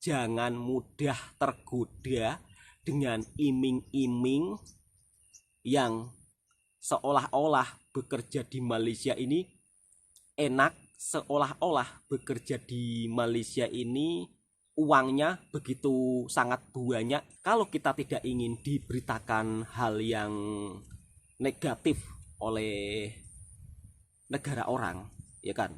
jangan mudah tergoda dengan iming-iming yang seolah-olah bekerja di Malaysia ini enak, seolah-olah bekerja di Malaysia ini uangnya begitu sangat banyak. Kalau kita tidak ingin diberitakan hal yang negatif oleh negara orang, ya kan?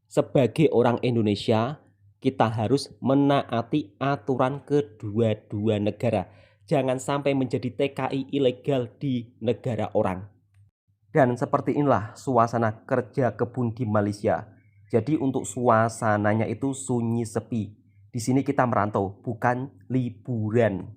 Sebagai orang Indonesia, kita harus menaati aturan kedua-dua negara. Jangan sampai menjadi TKI ilegal di negara orang. Dan seperti inilah suasana kerja kebun di Malaysia. Jadi untuk suasananya itu sunyi sepi. Di sini kita merantau, bukan liburan.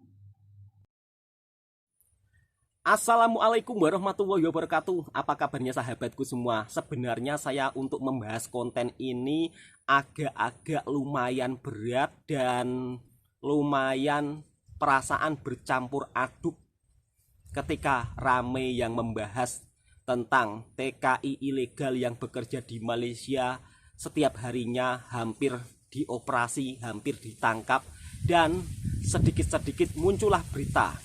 Assalamualaikum warahmatullahi wabarakatuh. Apa kabarnya sahabatku semua? Sebenarnya saya untuk membahas konten ini agak-agak lumayan berat dan lumayan perasaan bercampur aduk ketika rame yang membahas tentang TKI ilegal yang bekerja di Malaysia. Setiap harinya hampir dioperasi, hampir ditangkap, dan sedikit-sedikit muncullah berita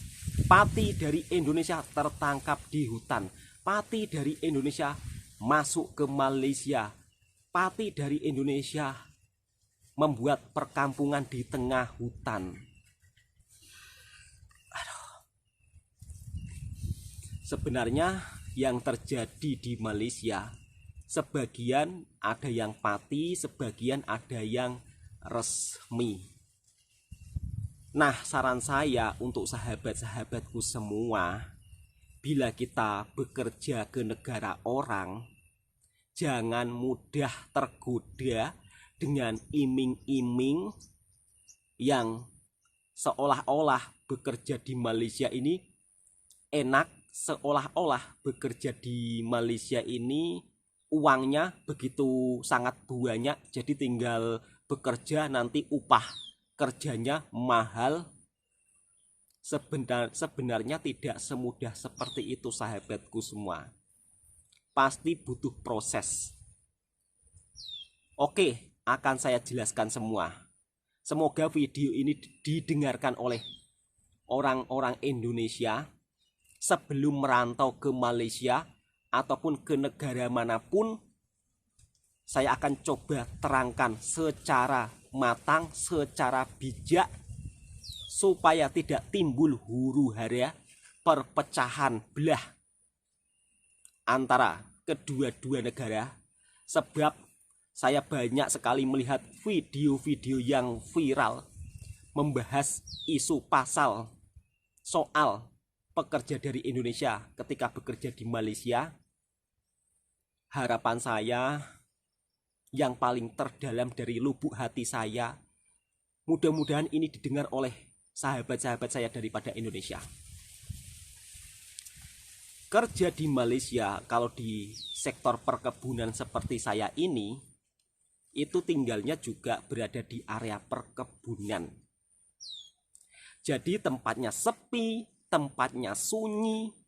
pati dari Indonesia tertangkap di hutan, pati dari Indonesia masuk ke Malaysia, pati dari Indonesia membuat perkampungan di tengah hutan. Sebenarnya yang terjadi di Malaysia, sebagian ada yang pati, sebagian ada yang resmi. Nah, saran saya untuk sahabat-sahabatku semua, bila kita bekerja ke negara orang, jangan mudah tergoda dengan iming-iming yang seolah-olah bekerja di Malaysia ini enak, seolah-olah bekerja di Malaysia ini uangnya begitu sangat banyak, jadi tinggal bekerja nanti upah kerjanya mahal. Sebenarnya tidak semudah seperti itu sahabatku semua. Pasti butuh proses. Oke, akan saya jelaskan semua. Semoga video ini didengarkan oleh orang-orang Indonesia sebelum merantau ke Malaysia ataupun ke negara manapun. Saya akan coba terangkan secara matang, secara bijak, supaya tidak timbul huru-hara perpecahan belah antara kedua-dua negara. Sebab saya banyak sekali melihat video-video yang viral membahas isu pasal soal pekerja dari Indonesia ketika bekerja di Malaysia. Harapan saya yang paling terdalam dari lubuk hati saya, mudah-mudahan ini didengar oleh sahabat-sahabat saya daripada Indonesia. Kerja di Malaysia, kalau di sektor perkebunan seperti saya ini, itu tinggalnya juga berada di area perkebunan. Jadi tempatnya sepi, tempatnya sunyi.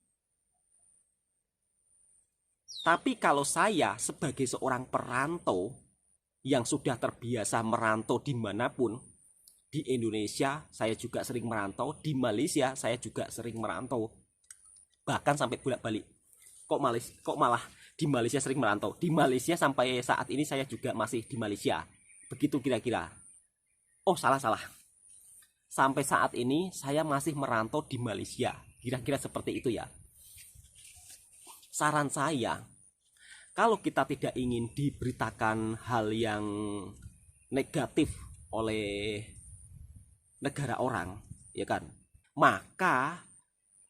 Tapi kalau saya sebagai seorang perantau yang sudah terbiasa merantau dimanapun, di Indonesia saya juga sering merantau, di Malaysia saya juga sering merantau, bahkan sampai bolak-balik. Kok malah di Malaysia sering merantau? Di Malaysia sampai saat ini saya juga masih di Malaysia. Begitu kira-kira. Oh, salah. Sampai saat ini saya masih merantau di Malaysia. Kira-kira seperti itu ya. Saran saya, kalau kita tidak ingin diberitakan hal yang negatif oleh negara orang, ya kan? Maka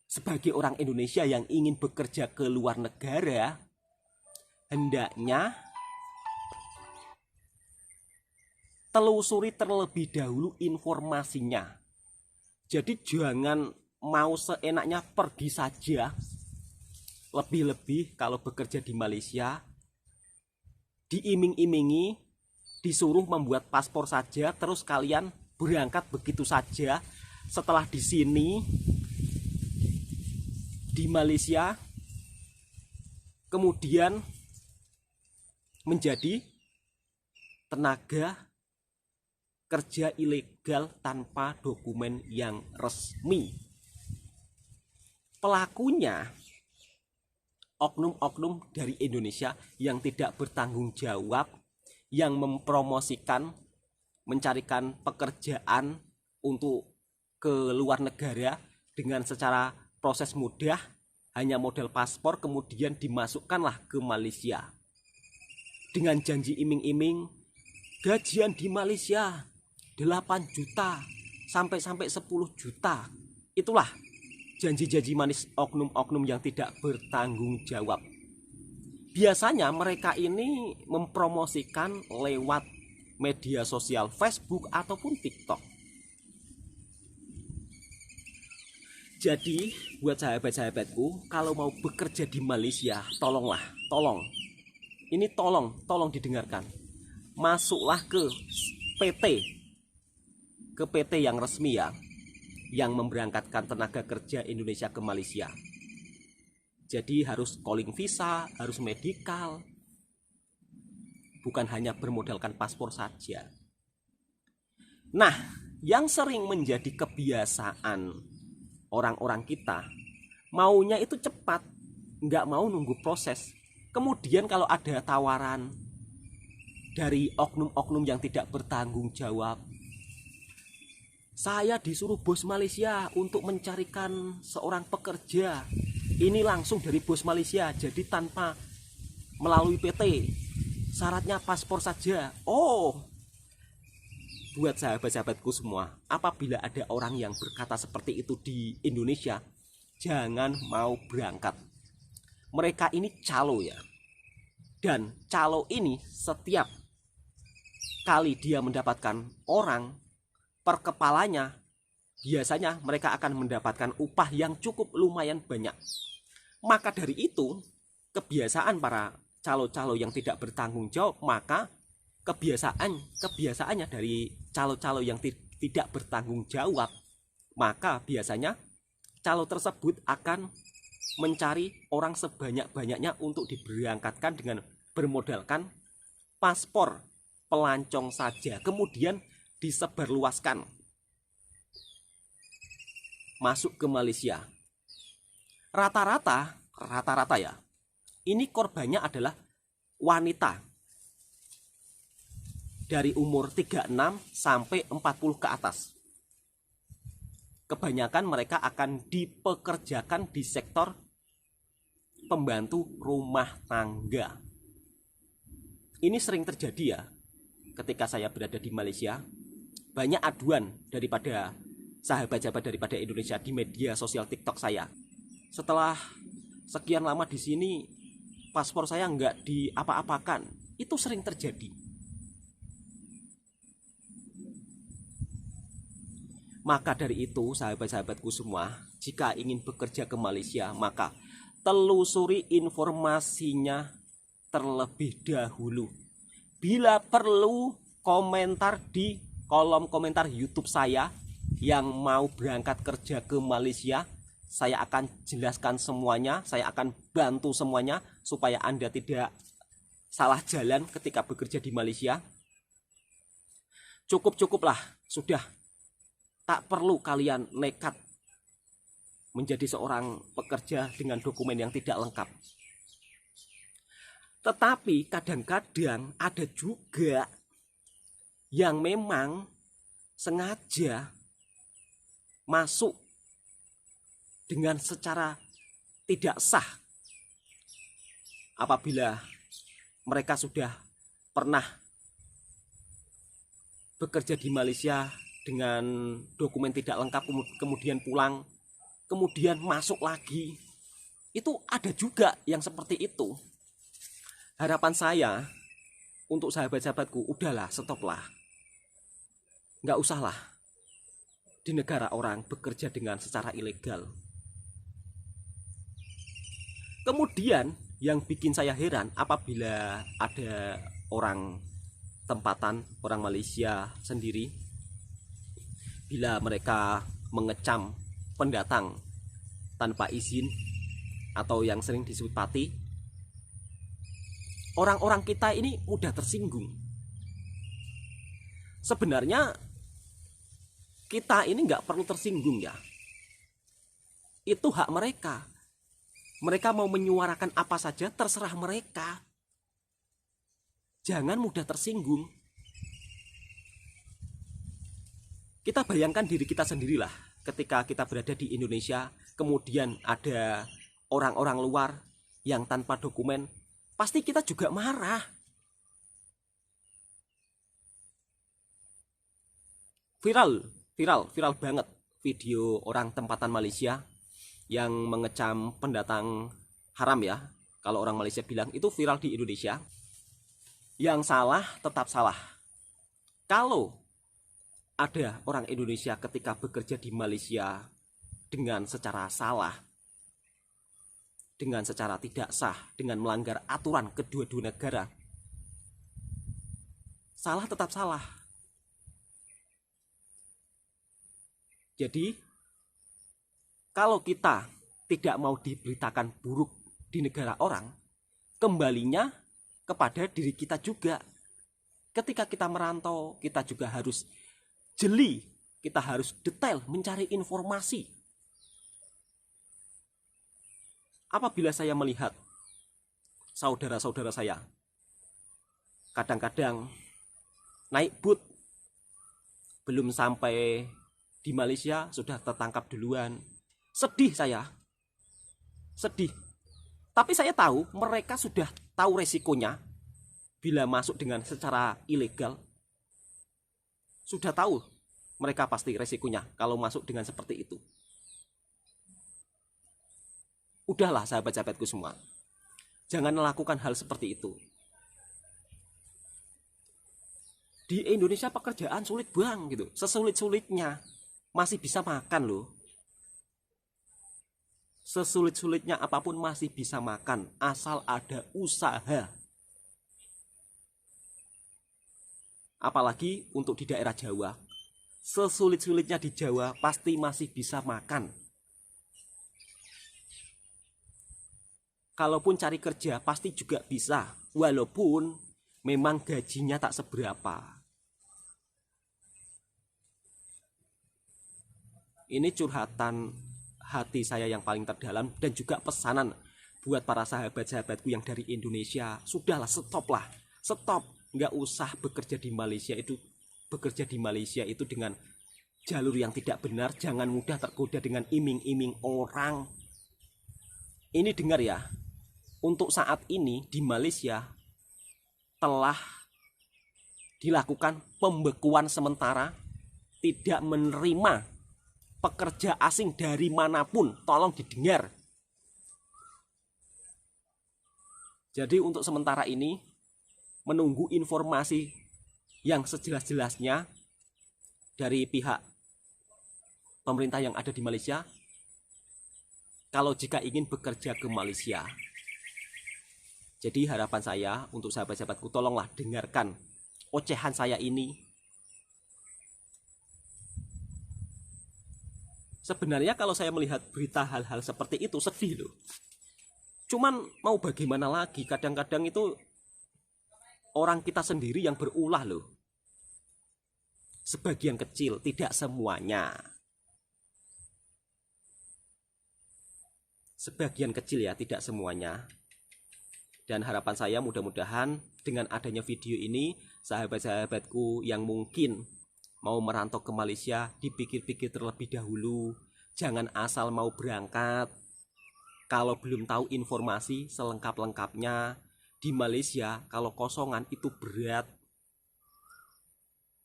sebagai orang Indonesia yang ingin bekerja ke luar negara, hendaknya telusuri terlebih dahulu informasinya. Jadi jangan mau seenaknya pergi saja. Lebih-lebih kalau bekerja di Malaysia, diiming-imingi, disuruh membuat paspor saja, terus kalian berangkat begitu saja. Setelah di sini, di Malaysia, kemudian menjadi tenaga kerja ilegal tanpa dokumen yang resmi. Pelakunya oknum-oknum dari Indonesia yang tidak bertanggung jawab, yang mempromosikan, mencarikan pekerjaan untuk ke luar negara dengan secara proses mudah, hanya model paspor, kemudian dimasukkanlah ke Malaysia dengan janji iming-iming gajian di Malaysia 8 juta sampai 10 juta. Itulah janji-janji manis oknum-oknum yang tidak bertanggung jawab. Biasanya mereka ini mempromosikan lewat media sosial Facebook ataupun TikTok. Jadi buat sahabat-sahabatku, kalau mau bekerja di Malaysia, tolong. Ini tolong didengarkan. Masuklah ke PT yang resmi ya, yang memberangkatkan tenaga kerja Indonesia ke Malaysia. Jadi harus calling visa, harus medikal, bukan hanya bermodalkan paspor saja. Nah, yang sering menjadi kebiasaan orang-orang kita, maunya itu cepat, nggak mau nunggu proses. Kemudian kalau ada tawaran dari oknum-oknum yang tidak bertanggung jawab, saya disuruh bos Malaysia untuk mencarikan seorang pekerja. Ini langsung dari bos Malaysia, jadi tanpa melalui PT. Syaratnya paspor saja. Oh, buat sahabat-sahabatku semua, apabila ada orang yang berkata seperti itu di Indonesia, jangan mau berangkat. Mereka ini calo ya. Dan calo ini setiap kali dia mendapatkan orang per kepalanya, biasanya mereka akan mendapatkan upah yang cukup lumayan banyak. Maka dari itu, kebiasaan para calo-calo yang tidak bertanggung jawab, maka kebiasaannya dari calo-calo yang tidak bertanggung jawab, maka biasanya calo tersebut akan mencari orang sebanyak-banyaknya untuk diberangkatkan dengan bermodalkan paspor pelancong saja, kemudian disebarluaskan masuk ke Malaysia. Rata-rata ya, ini korbannya adalah wanita dari umur 36 sampai 40 ke atas. Kebanyakan mereka akan dipekerjakan di sektor pembantu rumah tangga. Ini sering terjadi ya, ketika saya berada di Malaysia. Banyak aduan daripada sahabat-sahabat daripada Indonesia di media sosial TikTok saya. Setelah sekian lama di sini, paspor saya nggak diapa-apakan. Itu sering terjadi. Maka dari itu, sahabat-sahabatku semua, jika ingin bekerja ke Malaysia, maka telusuri informasinya terlebih dahulu. Bila perlu, komentar di kolom komentar YouTube saya yang mau berangkat kerja ke Malaysia. Saya akan jelaskan semuanya, saya akan bantu semuanya supaya Anda tidak salah jalan ketika bekerja di Malaysia. Cukuplah, sudah. Tak perlu kalian nekat menjadi seorang pekerja dengan dokumen yang tidak lengkap. Tetapi kadang-kadang ada juga yang memang sengaja masuk dengan secara tidak sah. Apabila mereka sudah pernah bekerja di Malaysia dengan dokumen tidak lengkap, kemudian pulang, kemudian masuk lagi, itu ada juga yang seperti itu. Harapan saya untuk sahabat-sahabatku, udahlah, stoplah. Nggak usahlah di negara orang bekerja dengan secara ilegal. Kemudian yang bikin saya heran, apabila ada orang tempatan, orang Malaysia sendiri, bila mereka mengecam pendatang tanpa izin atau yang sering disebut pati, orang-orang kita ini mudah tersinggung. Sebenarnya kita ini nggak perlu tersinggung ya. Itu hak mereka. Mereka mau menyuarakan apa saja terserah mereka. Jangan mudah tersinggung. Kita bayangkan diri kita sendirilah ketika kita berada di Indonesia, kemudian ada orang-orang luar yang tanpa dokumen, pasti kita juga marah. Viral banget video orang tempatan Malaysia yang mengecam pendatang haram ya. Kalau orang Malaysia bilang itu viral di Indonesia. Yang salah tetap salah. Kalau ada orang Indonesia ketika bekerja di Malaysia dengan secara salah, dengan secara tidak sah, dengan melanggar aturan kedua-dua negara, salah tetap salah. Jadi kalau kita tidak mau diberitakan buruk di negara orang, kembalinya kepada diri kita juga. Ketika kita merantau, kita juga harus jeli, kita harus detail mencari informasi. Apabila saya melihat saudara-saudara saya kadang-kadang naik boot, belum sampai di Malaysia sudah tertangkap duluan, sedih saya, sedih. Tapi saya tahu mereka sudah tahu resikonya bila masuk dengan secara ilegal. Sudah tahu mereka pasti resikonya kalau masuk dengan seperti itu. Udahlah sahabat-sahabatku semua, jangan melakukan hal seperti itu. Di Indonesia pekerjaan sulit bang gitu, sesulit-sulitnya masih bisa makan loh. Sesulit-sulitnya apapun masih bisa makan, asal ada usaha. Apalagi untuk di daerah Jawa, sesulit-sulitnya di Jawa pasti masih bisa makan. Kalaupun cari kerja pasti juga bisa, walaupun memang gajinya tak seberapa. Ini curhatan hati saya yang paling terdalam dan juga pesanan buat para sahabat-sahabatku yang dari Indonesia. Sudahlah, stop lah, stop. Nggak usah bekerja di Malaysia itu dengan jalur yang tidak benar. Jangan mudah tergoda dengan iming-iming orang. Ini dengar ya, untuk saat ini di Malaysia telah dilakukan pembekuan sementara, tidak menerima pekerja asing dari manapun. Tolong didengar. Jadi untuk sementara ini menunggu informasi yang sejelas-jelasnya dari pihak pemerintah yang ada di Malaysia, kalau jika ingin bekerja ke Malaysia. Jadi harapan saya untuk sahabat-sahabatku, tolonglah dengarkan ocehan saya ini. Sebenarnya kalau saya melihat berita hal-hal seperti itu sedih loh. Cuman mau bagaimana lagi, kadang-kadang itu orang kita sendiri yang berulah loh. Sebagian kecil, tidak semuanya. Sebagian kecil ya, tidak semuanya. Dan harapan saya mudah-mudahan dengan adanya video ini, sahabat-sahabatku yang mungkin mau merantau ke Malaysia, dipikir-pikir terlebih dahulu. Jangan asal mau berangkat kalau belum tahu informasi selengkap-lengkapnya. Di Malaysia kalau kosongan itu berat,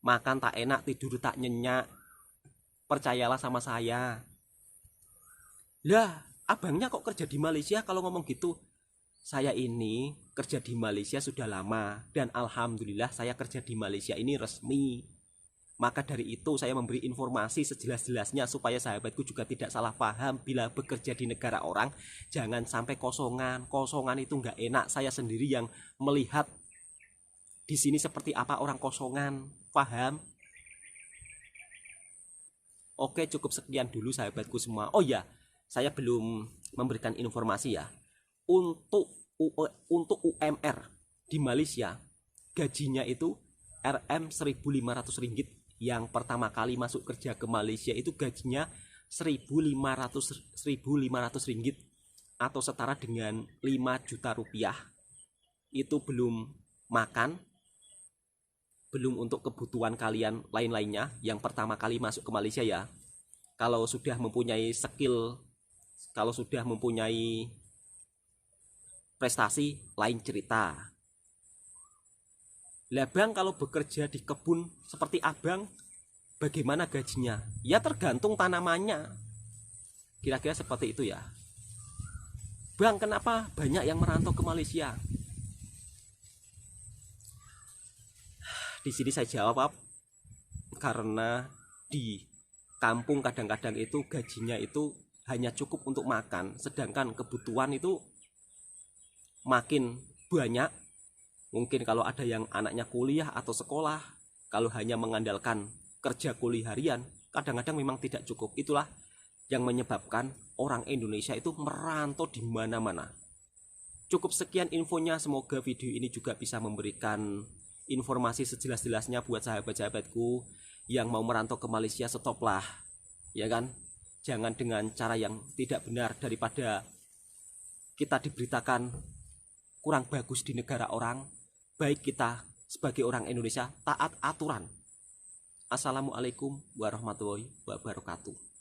makan tak enak, tidur tak nyenyak. Percayalah sama saya. Lah, abangnya kok kerja di Malaysia kalau ngomong gitu? Saya ini kerja di Malaysia sudah lama, dan alhamdulillah saya kerja di Malaysia ini resmi. Maka dari itu saya memberi informasi sejelas-jelasnya supaya sahabatku juga tidak salah paham bila bekerja di negara orang. Jangan sampai kosongan. Kosongan itu nggak enak. Saya sendiri yang melihat di sini seperti apa orang kosongan. Paham? Oke, cukup sekian dulu sahabatku semua. Oh ya, saya belum memberikan informasi ya. Untuk UMR di Malaysia, gajinya itu Rp1.500 yang pertama kali masuk kerja ke Malaysia itu gajinya Rp1.500 atau setara dengan 5 juta rupiah. Itu belum makan, belum untuk kebutuhan kalian lain-lainnya yang pertama kali masuk ke Malaysia ya. Kalau sudah mempunyai skill, kalau sudah mempunyai prestasi, lain cerita. Lah bang, kalau bekerja di kebun seperti abang, bagaimana gajinya? Ya tergantung tanamannya. Kira-kira seperti itu ya. Bang, kenapa banyak yang merantau ke Malaysia? Di sini saya jawab, karena di kampung kadang-kadang itu gajinya itu hanya cukup untuk makan, sedangkan kebutuhan itu makin banyak. Mungkin kalau ada yang anaknya kuliah atau sekolah, kalau hanya mengandalkan kerja kuliah harian, kadang-kadang memang tidak cukup. Itulah yang menyebabkan orang Indonesia itu merantau di mana-mana. Cukup sekian infonya, semoga video ini juga bisa memberikan informasi sejelas-jelasnya buat sahabat-sahabatku yang mau merantau ke Malaysia. Stoplah, ya kan? Jangan dengan cara yang tidak benar, daripada kita diberitakan kurang bagus di negara orang, baik kita sebagai orang Indonesia taat aturan. Assalamualaikum warahmatullahi wabarakatuh.